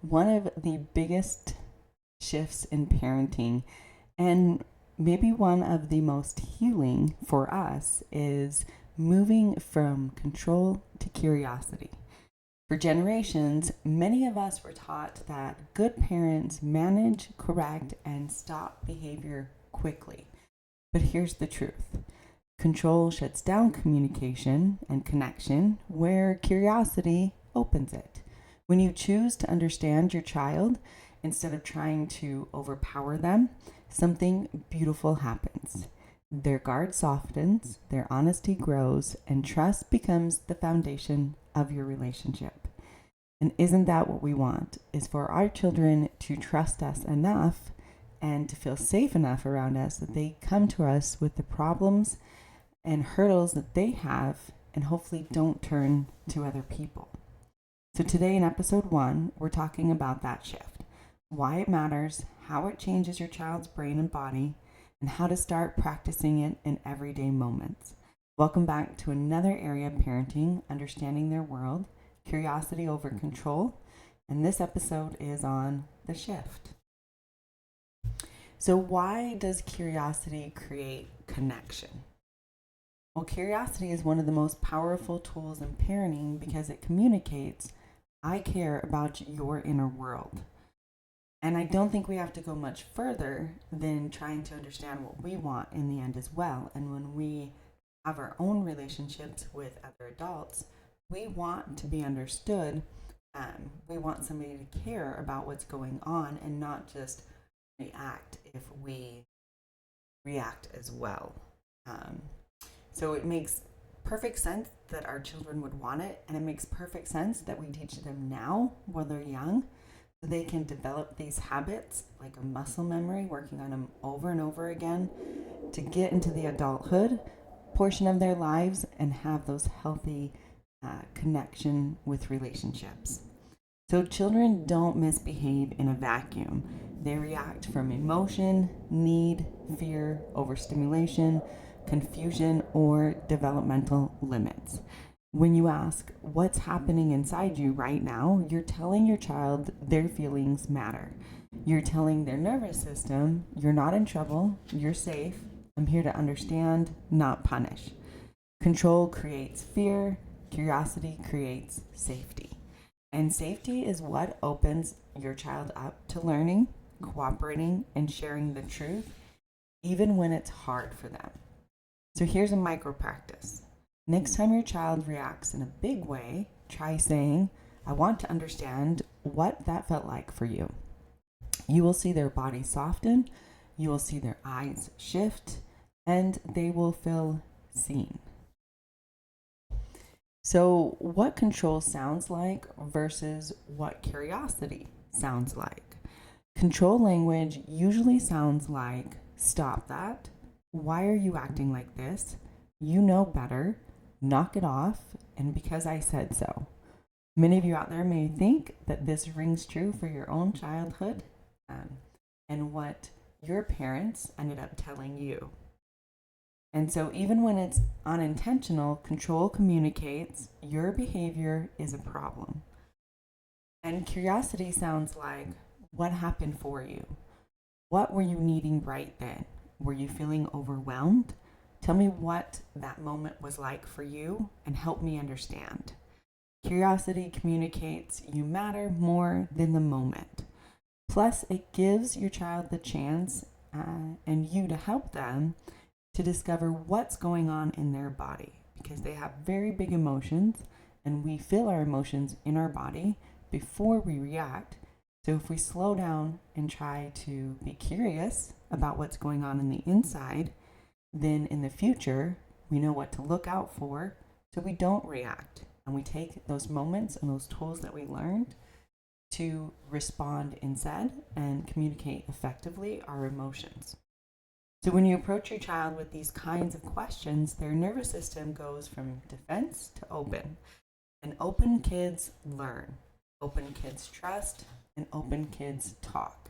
One of the biggest shifts in parenting, and maybe one of the most healing for us, is moving from control to curiosity. For generations, many of us were taught that good parents manage, correct, and stop behavior quickly. But here's the truth: control shuts down communication and connection, where curiosity opens it. When you choose to understand your child instead of trying to overpower them, something beautiful happens. Their guard softens, their honesty grows, and trust becomes the foundation of your relationship. And isn't that what we want? Is for our children to trust us enough and to feel safe enough around us that they come to us with the problems and hurdles that they have and hopefully don't turn to other people. So today in episode 1, we're talking about that shift, why it matters, how it changes your child's brain and body, and how to start practicing it in everyday moments. Welcome back to another area of parenting, understanding their world, curiosity over control, and this episode is on the shift. So why does curiosity create connection? Well, curiosity is one of the most powerful tools in parenting because it communicates, I care about your inner world. And I don't think we have to go much further than trying to understand what we want in the end as well. And when we have our own relationships with other adults, we want to be understood. We want somebody to care about what's going on and not just react if we react as well. So it makes perfect sense that our children would want it, and it makes perfect sense that we teach them now while they're young so they can develop these habits like a muscle memory, working on them over and over again to get into the adulthood portion of their lives and have those healthy connection with relationships. So children don't misbehave in a vacuum. They react from emotion, need, fear, overstimulation, confusion, or developmental limits. When you ask what's happening inside you right now, you're telling your child their feelings matter. You're telling their nervous system, you're not in trouble, you're safe, I'm here to understand, not punish. Control creates fear, curiosity creates safety. And safety is what opens your child up to learning, cooperating, and sharing the truth, even when it's hard for them. So here's a micro practice. Next time your child reacts in a big way, try saying, I want to understand what that felt like for you. You will see their body soften, you will see their eyes shift, and they will feel seen. So, what control sounds like versus what curiosity sounds like? Control language usually sounds like, stop that. Why are you acting like this? You know better. Knock it off. And because I said so. Many of you out there may think that this rings true for your own childhood and what your parents ended up telling you. And so, even when it's unintentional, control communicates your behavior is a problem. And curiosity sounds like, what happened for you? What were you needing right then? Were you feeling overwhelmed? Tell me what that moment was like for you and help me understand. Curiosity communicates you matter more than the moment. Plus, it gives your child the chance and you to help them to discover what's going on in their body because they have very big emotions and we feel our emotions in our body before we react. So if we slow down and try to be curious about what's going on in the inside, then in the future, we know what to look out for so we don't react. And we take those moments and those tools that we learned to respond instead and communicate effectively our emotions. So when you approach your child with these kinds of questions, their nervous system goes from defense to open. And open kids learn, open kids trust, and open kids talk.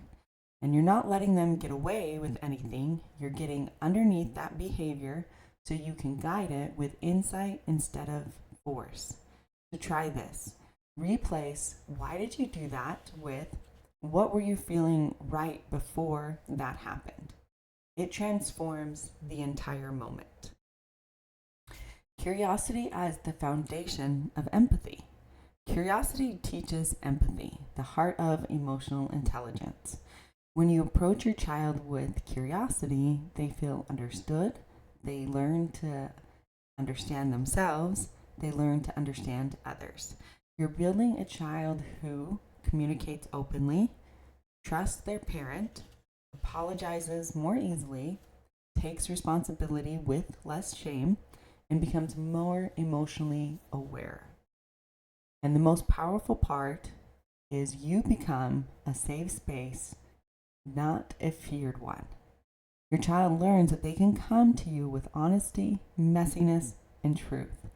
And you're not letting them get away with anything. You're getting underneath that behavior so you can guide it with insight instead of force. So try this. Replace why did you do that with what were you feeling right before that happened. It transforms the entire moment. Curiosity as the foundation of empathy. Curiosity teaches empathy, the heart of emotional intelligence. When you approach your child with curiosity, they feel understood, they learn to understand themselves, they learn to understand others. You're building a child who communicates openly, trusts their parent, apologizes more easily, takes responsibility with less shame, and becomes more emotionally aware. And the most powerful part is you become a safe space, not a feared one. Your child learns that they can come to you with honesty, messiness, and truth.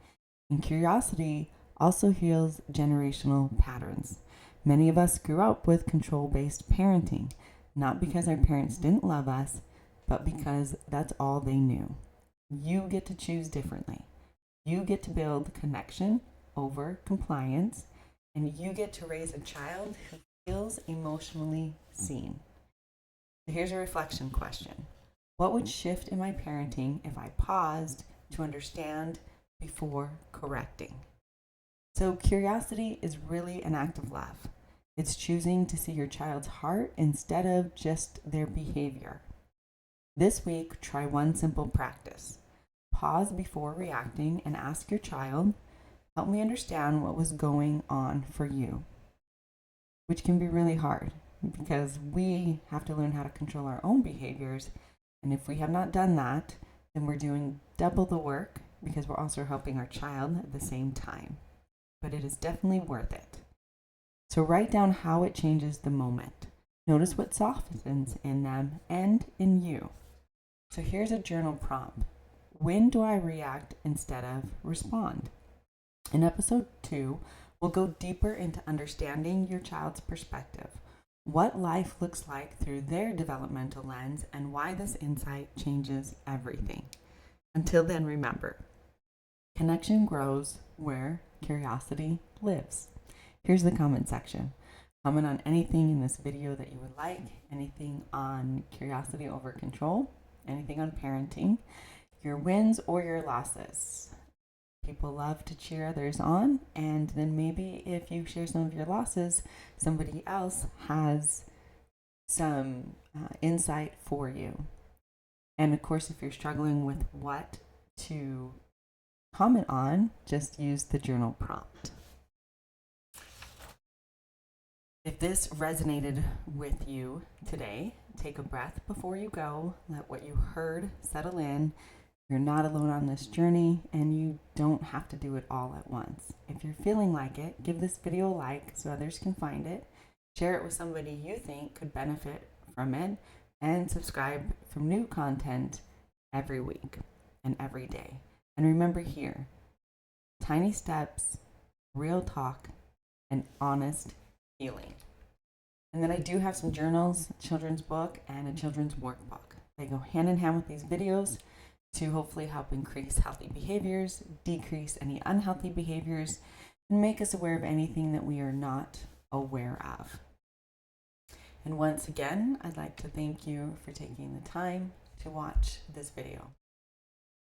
And curiosity also heals generational patterns. Many of us grew up with control-based parenting, not because our parents didn't love us, but because that's all they knew. You get to choose differently. You get to build connection over compliance, and you get to raise a child who feels emotionally seen. So here's a reflection question. What would shift in my parenting if I paused to understand before correcting? So curiosity is really an act of love. It's choosing to see your child's heart instead of just their behavior. This week, try one simple practice. Pause before reacting and ask your child, help me understand what was going on for you, which can be really hard because we have to learn how to control our own behaviors. And if we have not done that, then we're doing double the work because we're also helping our child at the same time. But it is definitely worth it. So write down how it changes the moment. Notice what softens in them and in you. So here's a journal prompt. When do I react instead of respond? In episode 2, we'll go deeper into understanding your child's perspective, what life looks like through their developmental lens, and why this insight changes everything. Until then, remember, connection grows where curiosity lives. Here's the comment section. Comment on anything in this video that you would like, anything on curiosity over control, anything on parenting, your wins or your losses. People love to cheer others on, and then maybe if you share some of your losses, somebody else has some insight for you. And of course, if you're struggling with what to comment on, just use the journal prompt. If this resonated with you today, take a breath before you go. Let what you heard settle in. You're not alone on this journey, and you don't have to do it all at once. If you're feeling like it, give this video a like so others can find it. Share it with somebody you think could benefit from it, and subscribe for new content every week and every day. And remember here, tiny steps, real talk, and honest healing. And then I do have some journals, a children's book, and a children's workbook. They go hand in hand with these videos to hopefully help increase healthy behaviors, decrease any unhealthy behaviors, and make us aware of anything that we are not aware of. And once again, I'd like to thank you for taking the time to watch this video.